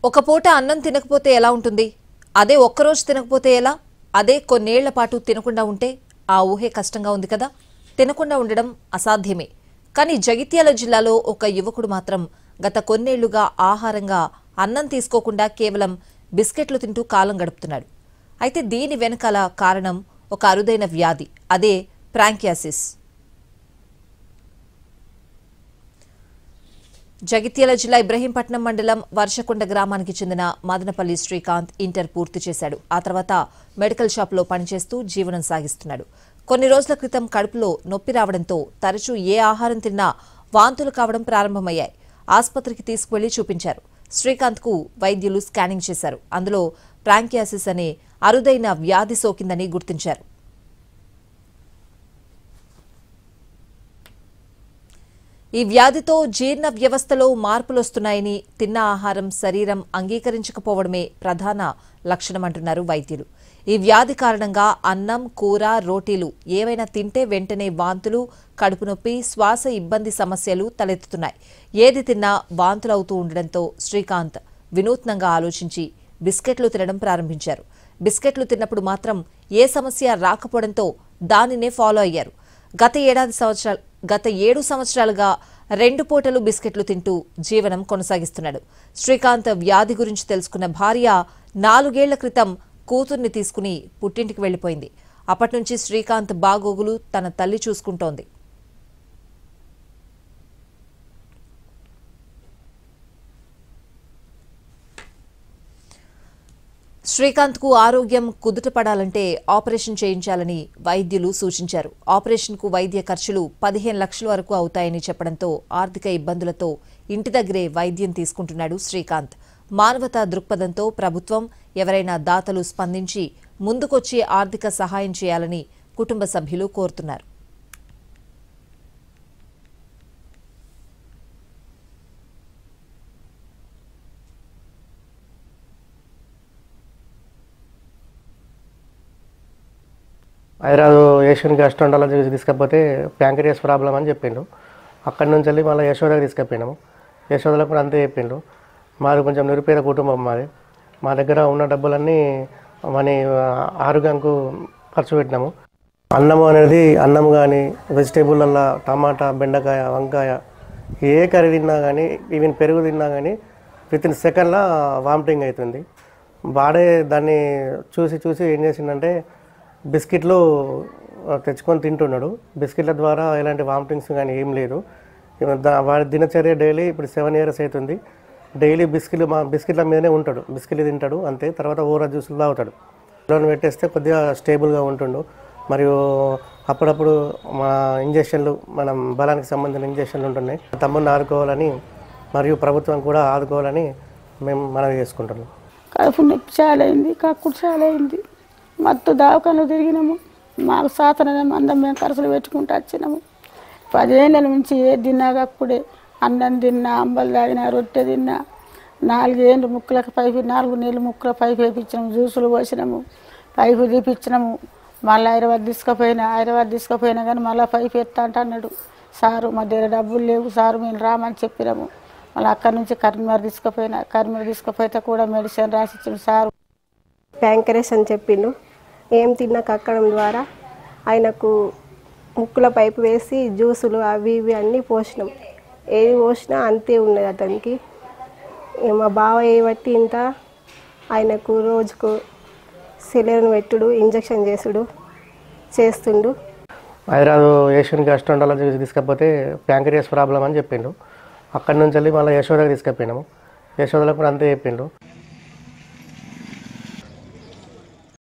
ఒక పూట అన్నం తినకపోతే ఎలా ఉంటుంది? అదే ఒక్కరోజు తినకపోతే ఎలా? అదే కొన్నేళ్ల పాటు తినకుండా ఉంటే ఆ ఊహే కష్టంగా ఉంది కదా. తినకుండా ఉండడం అసాధ్యమే. కానీ జగిత్యాల జిల్లాలో ఒక యువకుడు మాత్రం గత కొన్నేళ్లుగా ఆహారంగా అన్నం తీసుకోకుండా కేవలం బిస్కెట్లు తింటూ కాలం గడుపుతున్నాడు. అయితే దీని వెనకాల కారణం ఒక అరుదైన వ్యాధి, అదే ప్రాంకియాసిస్. జగిత్యాల జిల్లా ఇబ్రహీంపట్నం మండలం వర్షకొండ గ్రామానికి చెందిన మదనపల్లి శ్రీకాంత్ ఇంటర్ పూర్తి చేశాడు. ఆ తర్వాత మెడికల్ షాప్లో పనిచేస్తూ జీవనం సాగిస్తున్నాడు. కొన్ని రోజుల క్రితం కడుపులో నొప్పి రావడంతో తరచూ ఏ ఆహారం తిన్నా వాంతులు కావడం ప్రారంభమయ్యాయి. ఆసుపత్రికి తీసుకువెళ్లి చూపించారు. శ్రీకాంత్కు వైద్యులు స్కానింగ్ చేశారు. అందులో ప్రాంకియాసిస్ అనే అరుదైన వ్యాధి సోకిందని గుర్తించారు. ఈ వ్యాధితో జీర్ణ వ్యవస్థలో మార్పులొస్తున్నాయని, తిన్న ఆహారం శరీరం అంగీకరించకపోవడమే ప్రధాన లక్షణమంటున్నారు వైద్యులు. ఈ వ్యాధి కారణంగా అన్నం, కూర, రోటీలు ఏవైనా తింటే వెంటనే వాంతులు, కడుపు నొప్పి, శ్వాస ఇబ్బంది సమస్యలు తలెత్తుతున్నాయి. ఏది తిన్నా వాంతులవుతూ ఉండడంతో శ్రీకాంత్ వినూత్నంగా ఆలోచించి బిస్కెట్లు తినడం ప్రారంభించారు. బిస్కెట్లు తిన్నప్పుడు మాత్రం ఏ సమస్య రాకపోవడంతో దానినే ఫాలో అయ్యారు. గత 7 సంవత్సరాలుగా 2 పూటలు బిస్కెట్లు తింటూ జీవనం కొనసాగిస్తున్నాడు. శ్రీకాంత్ వ్యాధి గురించి తెలుసుకున్న భార్య 4 ఏళ్ల క్రితం కూతుర్ని తీసుకుని పుట్టింటికి వెళ్లిపోయింది. అప్పటినుంచి శ్రీకాంత్ బాగోగులు తన తల్లి చూసుకుంటోంది. శ్రీకాంత్ కు ఆరోగ్యం కుదుటపడాలంటే ఆపరేషన్ చేయించాలని వైద్యులు సూచించారు. ఆపరేషన్ కు వైద్య ఖర్చులు 15 లక్షల వరకు అవుతాయని చెప్పడంతో ఆర్థిక ఇబ్బందులతో ఇంటి దగ్గరే వైద్యం తీసుకుంటున్నాడు శ్రీకాంత్. మానవతా దృక్పథంతో ప్రభుత్వం, ఎవరైనా దాతలు స్పందించి ముందుకొచ్చి ఆర్థిక సహాయం చేయాలని కుటుంబ సభ్యులు కోరుతున్నారు. హైదరాబాద్ ఏషియన్ గ్యాస్ట్రాంటాలజీ తీసుకపోతే ప్యాంక్రియాస్ ప్రాబ్లం అని చెప్పిండు. అక్కడి నుంచి వెళ్ళి మళ్ళీ యశోదకి తీసుకుపోయినాము. యశోదలో కూడా అంతే చెప్పిండు. మాది కొంచెం నిరుపేద కుటుంబం. మా దగ్గర ఉన్న డబ్బులన్నీ మనీ ఆరోగ్యంకు ఖర్చు పెట్టినాము. అన్నం కానీ వెజిటేబుల్లల్లో టమాటా, బెండకాయ, వంకాయ ఏ కర్రీ తిన్నా కానీ, ఈవెన్ పెరుగు తిన్నా కానీ వితిన్ సెకండ్లో వామిటింగ్ అవుతుంది. బాడే దాన్ని చూసి ఏం చేసిందంటే బిస్కెట్లు తెచ్చుకొని తింటున్నాడు. బిస్కెట్ల ద్వారా ఎలాంటి వామిటింగ్స్ కానీ ఏం లేదు. వాడి దినచర్య డైలీ ఇప్పుడు 7 years అవుతుంది. డైలీ బిస్కెట్ల మీదనే ఉంటాడు. బిస్కెట్లు తింటాడు అంతే. తర్వాత ఓరా జ్యూసులు తాగుతాడు. లోన్ పెట్టేస్తే కొద్దిగా స్టేబుల్గా ఉంటుండు. మరియు అప్పుడప్పుడు మా ఇంజక్షన్లు, మనం బలానికి సంబంధించిన ఇంజక్షన్లు ఉంటున్నాయి. తమ్ముడిని ఆదుకోవాలని మరియు ప్రభుత్వం కూడా ఆదుకోవాలని మేము మనవి చేసుకుంటున్నాం. కడుపు నొప్పి చాలా అయింది, కక్కుడు చాలా అయింది. మత్తు దవాఖానలు తిరిగినాము. మాకు సాతన అందరం మేము ఖర్చులు పెట్టుకుంటూ వచ్చినాము. 10 ఏళ్ళ నుంచి ఏది తిన్నా కక్కుడే. అన్నం తిన్నా, అంబలు తాగినా, రొట్టె తిన్నా. 4 ఏళ్ళు ముక్కులకు పైపు, 4 నెలలు ముక్కుల పైపు వేయించినాము. జ్యూసులు పోసినాము, పైపు తీపిచ్చినాము. మళ్ళీ హైదరాబాద్ తీసుకుపోయినా కానీ మళ్ళీ పైపు ఎత్తా అన్నాడు సారు. మా దగ్గర డబ్బులు లేవు సారు, మేము రామని చెప్పినాము. మళ్ళీ అక్కడి నుంచి కరీంనగర్ తీసుకుపోయితే కూడా మెడిసిన్ రాసిచ్చాము సారు. ప్యాంక్రియాస్ అని చెప్పిండు. ఏం తిన్నా కక్కడం ద్వారా ఆయనకు ముక్కుల పైపు వేసి జ్యూసులు అవి ఇవి అన్నీ పోసినాం. ఏది పోసినా అంతే ఉన్నది అతనికి. మా బావ ఏబట్టి ఇంత ఆయనకు రోజుకు సిలిండర్ పెట్టుడు, ఇంజక్షన్ చేస్తుండు. హైదరాబాద్ ఏషియన్ గ్యాస్ట్రాంటాలజీ తీసుకపోతే ప్యాంక్రియాస్ ప్రాబ్లం అని చెప్పిండు. అక్కడి నుంచి వెళ్ళి మళ్ళీ యశోదకి తీసుకుపోయినాము. యశోదలో కూడా అంతే చెప్పిండు.